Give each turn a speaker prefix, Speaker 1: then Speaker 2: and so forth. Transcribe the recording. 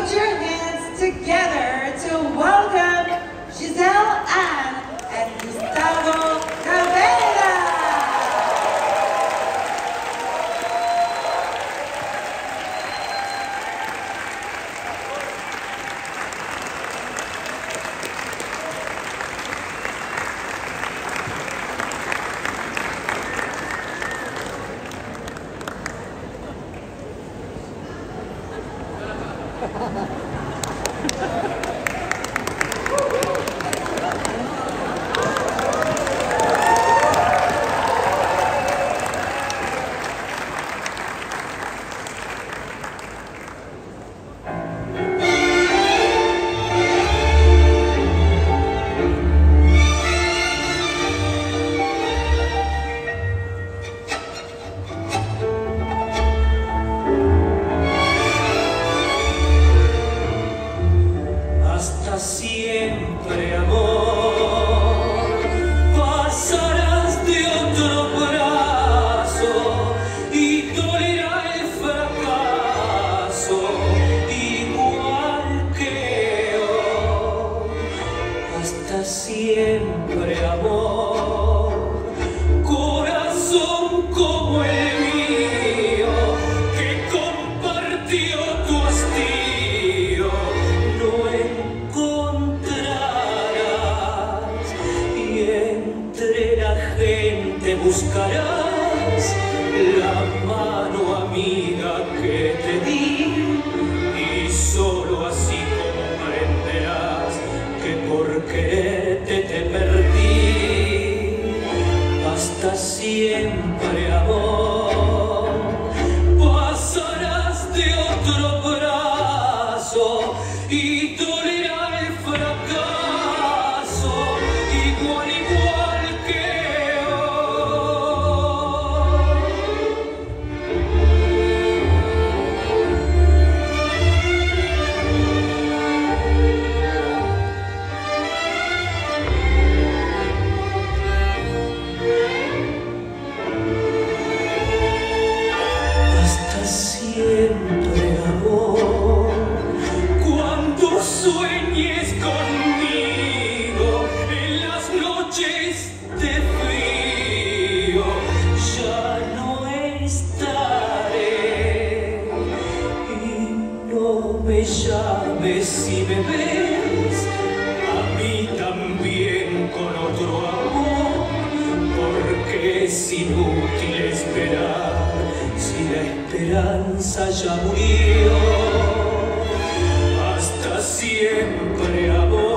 Speaker 1: Put your hands together to welcome Giselle Ann and Gustavo Cabrera.
Speaker 2: Siempre, amor, pasarás de otro brazo y dolerá el fracaso igual que yo. Hasta siempre, amor, corazón como el mío que compartió tu hastío. No entre la gente buscarás la mano amiga que te di, y solo así comprenderás que por quererte te perdí. Hasta siempre, amor, pasarás de otro brazo y dolerá el fracaso igual que hasta siempre, amor, cuando sueñes conmigo en las noches de frío, ya no estaré. Y no me llames si me ves a mí también con otro amor, porque es inútil esperar si la esperanza ya murió. Hasta siempre, amor.